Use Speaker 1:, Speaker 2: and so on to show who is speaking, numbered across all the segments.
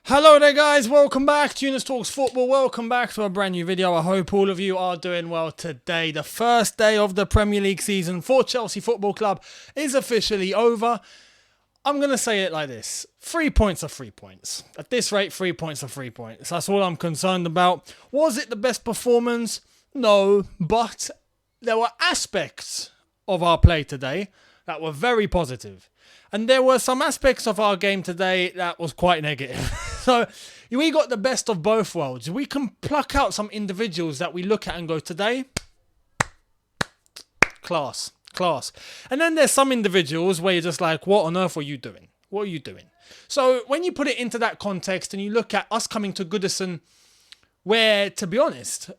Speaker 1: Hello there guys, welcome back to Younes Talks Football, welcome back to a brand new video. I hope all of you are doing well today. The first day of the Premier League season for Chelsea Football Club is officially over. I'm going to say it like this, 3 points are 3 points. At this rate, 3 points are 3 points. That's all I'm concerned about. Was it the best performance? No, but there were aspects of our play today that were very positive. And there were some aspects of our game today that was quite negative. So we got the best of both worlds. We can pluck out some individuals that we look at and go, today, class. And then there's some individuals where you're just like, what on earth are you doing? What are you doing? So when you put it into that context and you look at us coming to Goodison, where, to be honest,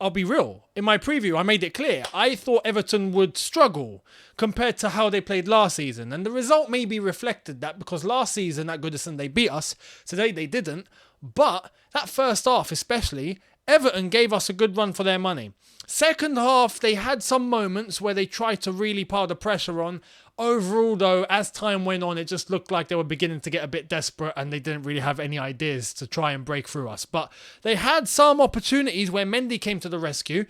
Speaker 1: I'll be real. In my preview, I made it clear. I thought Everton would struggle compared to how they played last season. And the result maybe reflected that because last season at Goodison, they beat us. Today, they didn't. But that first half especially, Everton gave us a good run for their money. Second half, they had some moments where they tried to really pile the pressure on. Overall, though, as time went on, it just looked like they were beginning to get a bit desperate and they didn't really have any ideas to try and break through us. But they had some opportunities where Mendy came to the rescue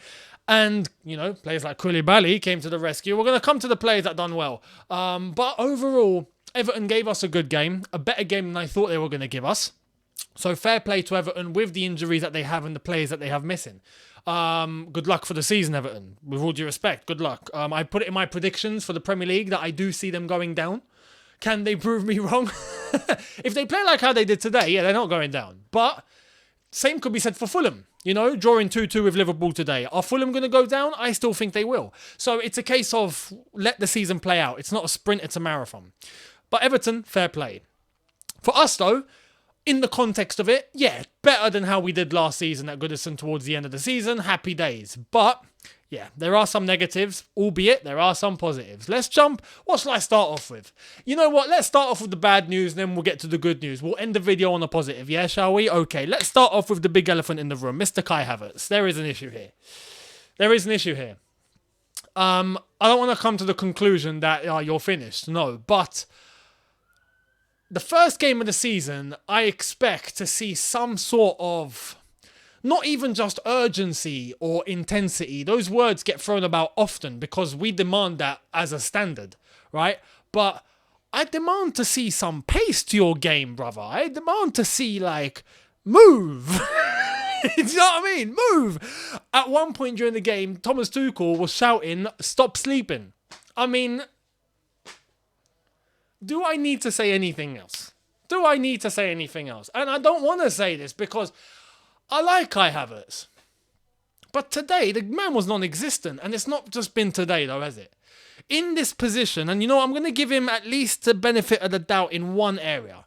Speaker 1: and, you know, players like Koulibaly came to the rescue. We're going to come to the players that done well. But overall, Everton gave us a good game, a better game than I thought they were going to give us. So fair play to Everton with the injuries that they have and the players that they have missing. Good luck for the season, Everton. With all due respect, good luck. I put it in my predictions for the Premier League that I do see them going down. Can they prove me wrong? If they play like how they did today, yeah, they're not going down. But same could be said for Fulham. You know, drawing 2-2 with Liverpool today. Are Fulham going to go down? I still think they will. So it's a case of let the season play out. It's not a sprint, it's a marathon. But Everton, fair play. For us, though, in the context of it, yeah, better than how we did last season at Goodison towards the end of the season. Happy days. But, yeah, there are some negatives, albeit there are some positives. Let's jump. What shall I start off with? You know what? Let's start off with the bad news, and then we'll get to the good news. We'll end the video on a positive, yeah, shall we? Okay, let's start off with the big elephant in the room, Mr. Kai Havertz. There is an issue here. I don't want to come to the conclusion that you're finished. No, but the first game of the season, I expect to see some sort of, not even just urgency or intensity. Those words get thrown about often because we demand that as a standard, right? But I demand to see some pace to your game, brother. I demand to see, like, move. You know what I mean? Move. At one point during the game, Thomas Tuchel was shouting, stop sleeping. I mean, do I need to say anything else? And I don't want to say this because I like Kai Havertz. But today, the man was non-existent. And it's not just been today, though, has it? In this position, and you know, I'm going to give him at least the benefit of the doubt in one area.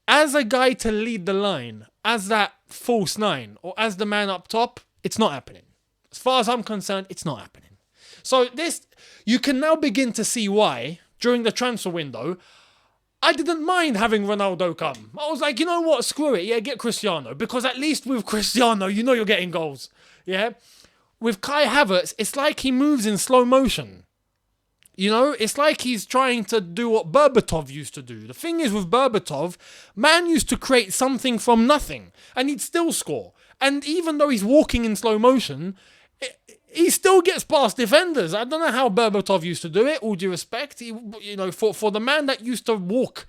Speaker 1: As a guy to lead the line, as that false nine, or as the man up top, it's not happening. As far as I'm concerned, it's not happening. So this, you can now begin to see why, during the transfer window, I didn't mind having Ronaldo come. I was like, you know what, screw it, yeah, get Cristiano. Because at least with Cristiano, you know you're getting goals. Yeah? With Kai Havertz, it's like he moves in slow motion. You know, it's like he's trying to do what Berbatov used to do. The thing is with Berbatov, man used to create something from nothing. And he'd still score. And even though he's walking in slow motion, he still gets past defenders. I don't know how Berbatov used to do it, all due respect. For the man that used to walk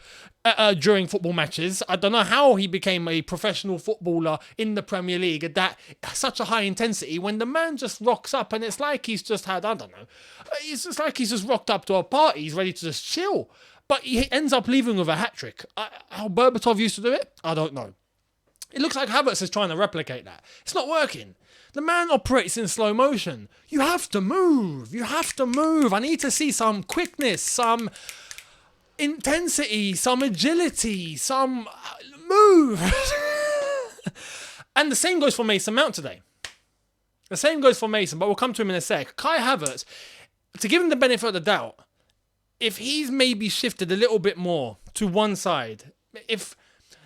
Speaker 1: during football matches, I don't know how he became a professional footballer in the Premier League at that such a high intensity when the man just rocks up and it's like he's just had, I don't know, it's just like he's just rocked up to a party. He's ready to just chill. But he ends up leaving with a hat-trick. How Berbatov used to do it, I don't know. It looks like Havertz is trying to replicate that. It's not working. The man operates in slow motion. You have to move. I need to see some quickness, some intensity, some agility, some move. And the same goes for Mason Mount today. The same goes for Mason, but we'll come to him in a sec. Kai Havertz, to give him the benefit of the doubt, if he's maybe shifted a little bit more to one side, if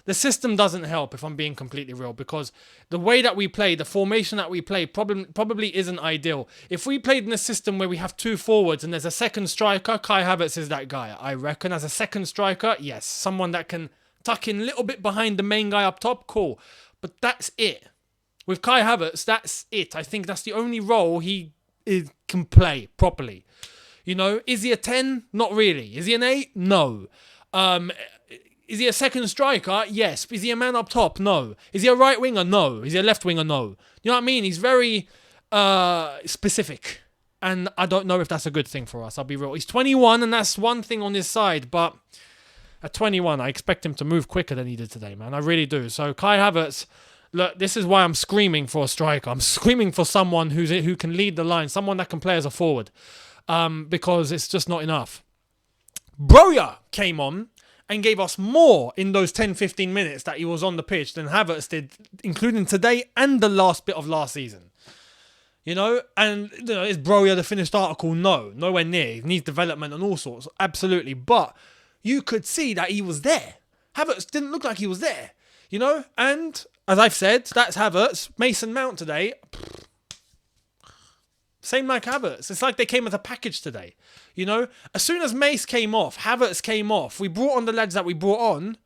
Speaker 1: the system doesn't help, if I'm being completely real, because the way that we play, the formation that we play probably isn't ideal. If we played in a system where we have two forwards and there's a second striker, Kai Havertz is that guy. I reckon as a second striker, yes, someone that can tuck in a little bit behind the main guy up top, cool. But that's it. With Kai Havertz, that's it. I think that's the only role he can play properly. You know, is he a 10? Not really. Is he an 8? No. Is he a second striker? Yes. Is he a man up top? No. Is he a right winger? No. Is he a left winger? No. You know what I mean? He's very specific. And I don't know if that's a good thing for us, I'll be real. He's 21 and that's one thing on his side, but at 21, I expect him to move quicker than he did today, man. I really do. So Kai Havertz, look, this is why I'm screaming for a striker. I'm screaming for someone who can lead the line, someone that can play as a forward, because it's just not enough. Broja came on and gave us more in those 10-15 minutes that he was on the pitch than Havertz did, including today and the last bit of last season. You know, and you know, is Broja the finished article? No, nowhere near. He needs development and all sorts, absolutely. But you could see that he was there. Havertz didn't look like he was there, you know. And as I've said, that's Havertz. Mason Mount today, same like Havertz. It's like they came as a package today, you know. As soon as Mace came off, Havertz came off. We brought on the lads that we brought on.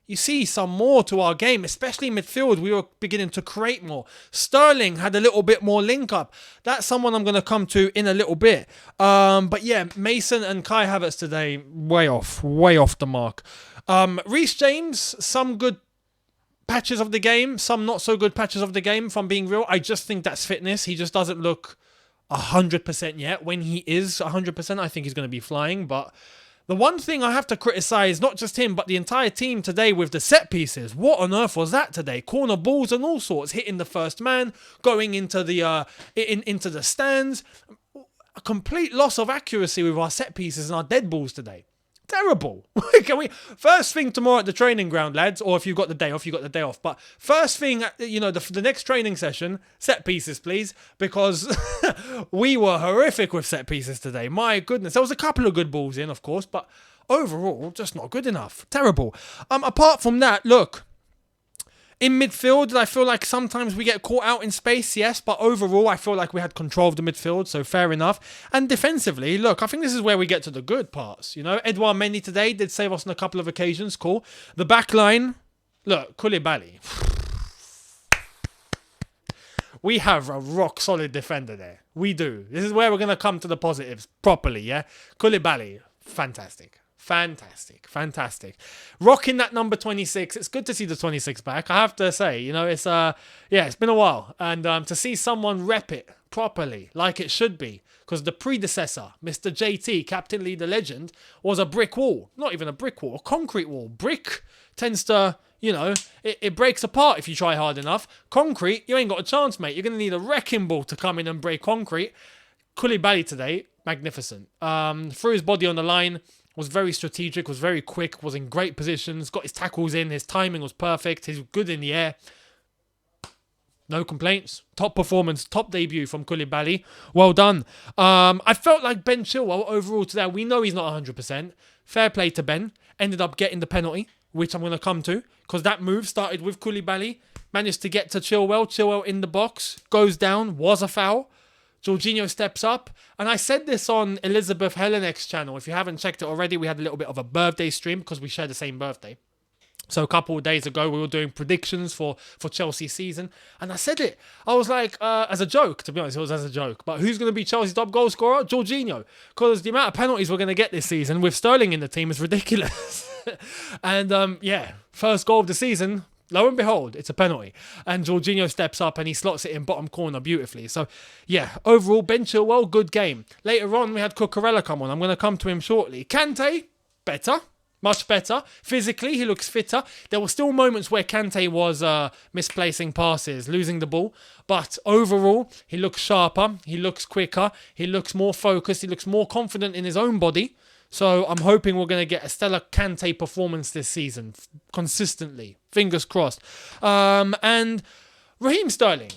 Speaker 1: You see some more to our game, especially midfield. We were beginning to create more. Sterling had a little bit more link up. That's someone I'm going to come to in a little bit. But yeah, Mason and Kai Havertz today, way off the mark. Reece James, some good patches of the game, some not so good patches of the game, if I'm being real. I just think that's fitness. He just doesn't look 100% yet. When he is 100%, I think he's going to be flying, but the one thing I have to criticise, not just him, but the entire team today with the set pieces. What on earth was that today? Corner balls and all sorts, hitting the first man, going into the into the stands. A complete loss of accuracy with our set pieces and our dead balls today. Terrible. First thing tomorrow at the training ground, lads, or if you've got the day off, you got the day off. But first thing, you know, the next training session, set pieces, please, because we were horrific with set pieces today. My goodness, there was a couple of good balls in, of course, but overall, just not good enough. Terrible. Apart from that, look. In midfield, I feel like sometimes we get caught out in space, yes, but overall, I feel like we had control of the midfield, so fair enough. And defensively, look, I think this is where we get to the good parts. You know, Edouard Mendy today did save us on a couple of occasions, cool. The back line, look, Koulibaly. We have a rock-solid defender there. We do. This is where we're going to come to the positives properly, yeah? Koulibaly, fantastic. Fantastic. Rocking that number 26. It's good to see the 26 back. I have to say, you know, it's been a while. And to see someone rep it properly, like it should be. Because the predecessor, Mr. JT, Captain Lee the Legend, was a brick wall. Not even a brick wall, a concrete wall. Brick tends to, you know, it breaks apart if you try hard enough. Concrete, you ain't got a chance, mate. You're going to need a wrecking ball to come in and break concrete. Koulibaly today, magnificent. Threw his body on the line. Was very strategic, was very quick, was in great positions, got his tackles in, his timing was perfect, he's good in the air. No complaints. Top performance, top debut from Koulibaly. Well done. I felt like Ben Chilwell overall today, we know he's not 100%. Fair play to Ben. Ended up getting the penalty, which I'm going to come to, because that move started with Koulibaly. Managed to get to Chilwell. Chilwell in the box, goes down, was a foul. Jorginho steps up, and I said this on Elizabeth Helenek's channel. If you haven't checked it already, we had a little bit of a birthday stream because we share the same birthday. So a couple of days ago, we were doing predictions for Chelsea's season, and I said it. I was like, as a joke, to be honest, it was as a joke. But who's going to be Chelsea's top goal scorer? Jorginho, because the amount of penalties we're going to get this season with Sterling in the team is ridiculous. And first goal of the season. Lo and behold, it's a penalty. And Jorginho steps up and he slots it in bottom corner beautifully. So, yeah, overall, Ben Chilwell, good game. Later on, we had Cucurella come on. I'm going to come to him shortly. Kante, better. Much better. Physically, he looks fitter. There were still moments where Kante was misplacing passes, losing the ball. But overall, he looks sharper. He looks quicker. He looks more focused. He looks more confident in his own body. So I'm hoping we're going to get a stellar Kante performance this season, consistently. Fingers crossed. And Raheem Sterling.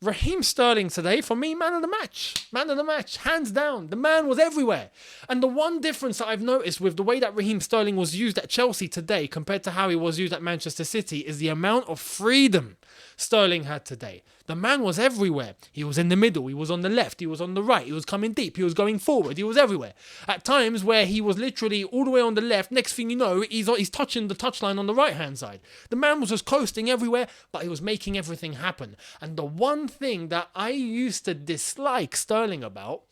Speaker 1: Raheem Sterling today, for me, man of the match. Man of the match, hands down. The man was everywhere. And the one difference that I've noticed with the way that Raheem Sterling was used at Chelsea today compared to how he was used at Manchester City is the amount of freedom Sterling had today. The man was everywhere. He was in the middle. He was on the left. He was on the right. He was coming deep. He was going forward. He was everywhere. At times where he was literally all the way on the left, next thing you know, he's touching the touchline on the right-hand side. The man was just coasting everywhere, but he was making everything happen. And the one thing that I used to dislike Sterling about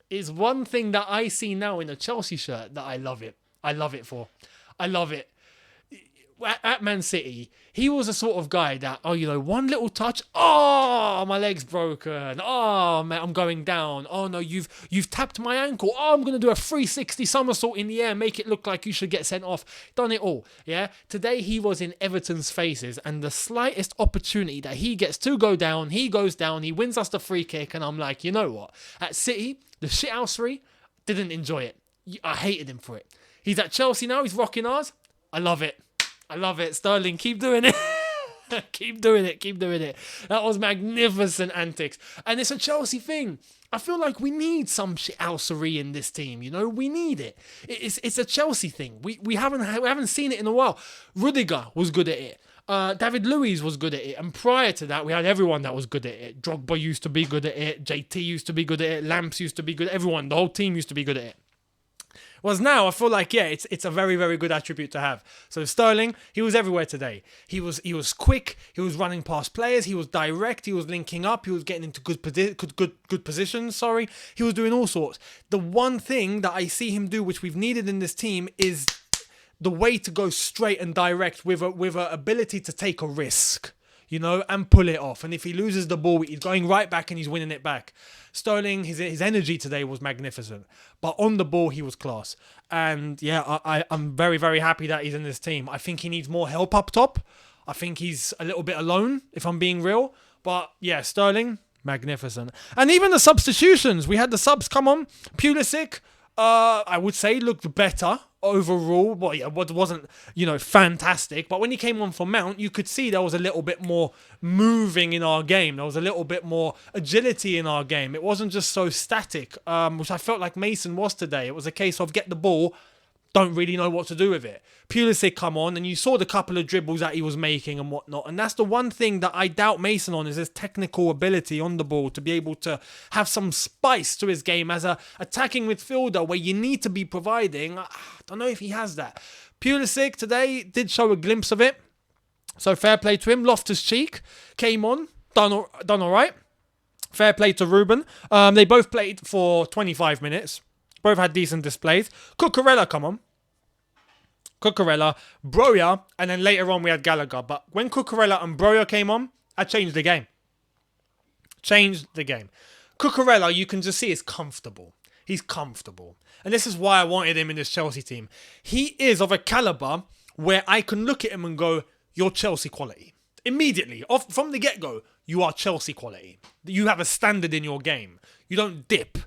Speaker 1: is one thing that I see now in a Chelsea shirt that I love it. I love it for. I love it. At Man City, he was a sort of guy that, one little touch, my leg's broken. Oh, man, I'm going down. Oh, no, you've tapped my ankle. Oh, I'm going to do a 360 somersault in the air, make it look like you should get sent off. Done it all, yeah? Today, he was in Everton's faces, and the slightest opportunity that he gets to go down, he goes down, he wins us the free kick, and I'm like, you know what? At City, the shithousery, didn't enjoy it. I hated him for it. He's at Chelsea now, he's rocking ours. I love it. I love it. Sterling, keep doing it. Keep doing it. That was magnificent antics. And it's a Chelsea thing. I feel like we need some shithousery in this team, We need it. It's a Chelsea thing. We haven't seen it in a while. Rudiger was good at it. David Luiz was good at it. And prior to that, we had everyone that was good at it. Drogba used to be good at it. JT used to be good at it. Lamps used to be good. Everyone, the whole team used to be good at it. Whereas now, I feel like, it's a very, very good attribute to have. So Sterling, he was everywhere today. He was quick. He was running past players. He was direct. He was linking up. He was getting into good positions. He was doing all sorts. The one thing that I see him do, which we've needed in this team, is the way to go straight and direct with a ability to take a risk, and pull it off. And if he loses the ball, he's going right back and he's winning it back. Sterling, his energy today was magnificent. But on the ball, he was class. And I'm very, very happy that he's in this team. I think he needs more help up top. I think he's a little bit alone, if I'm being real. But yeah, Sterling, magnificent. And even the substitutions. We had the subs come on. Pulisic, I would say, looked better overall. Well, yeah, what wasn't, fantastic. But when he came on for Mount, you could see there was a little bit more moving in our game. There was a little bit more agility in our game. It wasn't just so static, which I felt like Mason was today. It was a case of get the ball, don't really know what to do with it. Pulisic come on, and you saw the couple of dribbles that he was making and whatnot. And that's the one thing that I doubt Mason on, is his technical ability on the ball to be able to have some spice to his game as a attacking midfielder where you need to be providing. I don't know if he has that. Pulisic today did show a glimpse of it. So fair play to him. Loftus-Cheek came on, done all right. Fair play to Ruben. They both played for 25 minutes. Both had decent displays. Cucurella come on. Broja, and then later on we had Gallagher. But when Cucurella and Broja came on, I changed the game. Cucurella, you can just see, is comfortable. He's comfortable. And this is why I wanted him in this Chelsea team. He is of a caliber where I can look at him and go, you're Chelsea quality. Immediately, from the get-go, you are Chelsea quality. You have a standard in your game. You don't dip.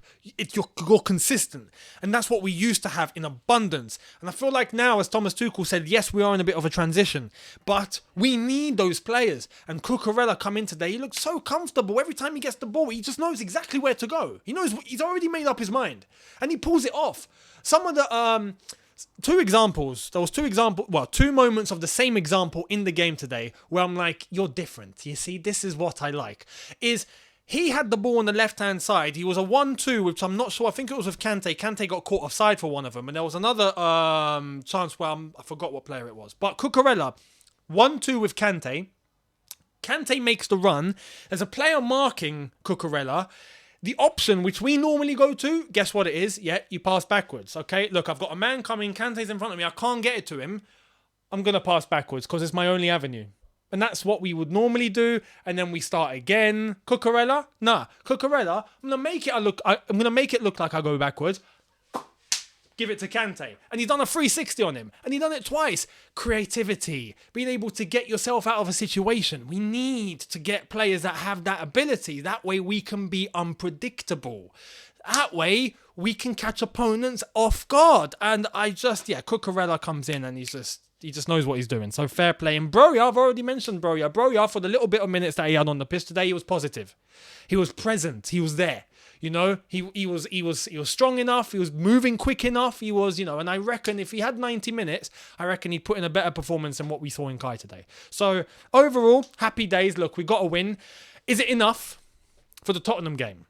Speaker 1: You're consistent. And that's what we used to have in abundance. And I feel like now, as Thomas Tuchel said, yes, we are in a bit of a transition. But we need those players. And Cucurella come in today. He looks so comfortable. Every time he gets the ball, he just knows exactly where to go. He's already made up his mind. And he pulls it off. Some of the... two examples. There was two moments of the same example in the game today where I'm like, you're different. You see, this is what I like. He had the ball on the left-hand side. He was a 1-2, which I'm not sure. I think it was with Kante. Kante got caught offside for one of them. And there was another chance where I forgot what player it was. But Cucurella, 1-2 with Kante. Kante makes the run. There's a player marking Cucurella. The option which we normally go to, guess what it is? Yeah, you pass backwards. Okay, look, I've got a man coming. Kante's in front of me. I can't get it to him. I'm going to pass backwards because it's my only avenue. And that's what we would normally do. And then we start again. Cucurella? Nah. Cucurella, I'm going to make it look like I go backwards. Give it to Kante. And he's done a 360 on him. And he's done it twice. Creativity. Being able to get yourself out of a situation. We need to get players that have that ability. That way we can be unpredictable. That way we can catch opponents off guard. And Cucurella comes in and he just knows what he's doing. So fair play. And Broja, I've already mentioned Broja. Broja, for the little bit of minutes that he had on the pitch today, he was positive. He was present. He was there. You know, he was strong enough. He was moving quick enough. He was, you know, and I reckon if he had 90 minutes, I reckon he'd put in a better performance than what we saw in Kai today. So overall, happy days. Look, we got a win. Is it enough for the Tottenham game?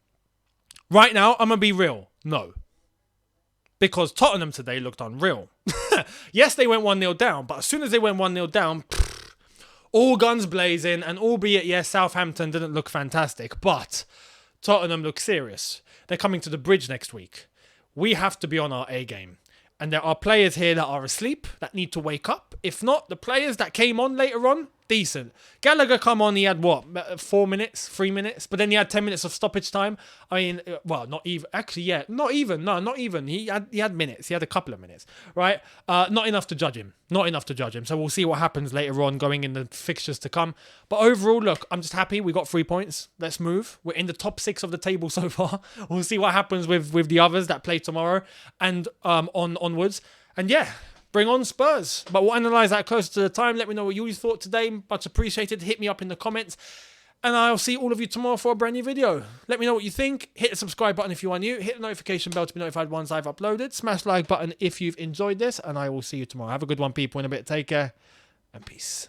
Speaker 1: Right now, I'm gonna be real. No, because Tottenham today looked unreal. Yes, they went 1-0 down, but as soon as they went 1-0 down, all guns blazing, and albeit, yes, Southampton didn't look fantastic, but Tottenham look serious. They're coming to the Bridge next week. We have to be on our A game. And there are players here that are asleep, that need to wake up. If not, the players that came on later on, decent. Gallagher come on, he had what, 4 minutes, 3 minutes? But then he had 10 minutes of stoppage time. I mean, well, not even. Actually, yeah, not even. No, not even. He had minutes. He had a couple of minutes, right? Not enough to judge him. Not enough to judge him. So we'll see what happens later on going in the fixtures to come. But overall, look, I'm just happy we got 3 points. Let's move. We're in the top 6 of the table so far. We'll see what happens with the others that play tomorrow and onwards. And yeah, bring on Spurs. But we'll analyse that closer to the time. Let me know what you thought today. Much appreciated. Hit me up in the comments. And I'll see all of you tomorrow for a brand new video. Let me know what you think. Hit the subscribe button if you are new. Hit the notification bell to be notified once I've uploaded. Smash the like button if you've enjoyed this. And I will see you tomorrow. Have a good one, people. In a bit. Take care. And peace.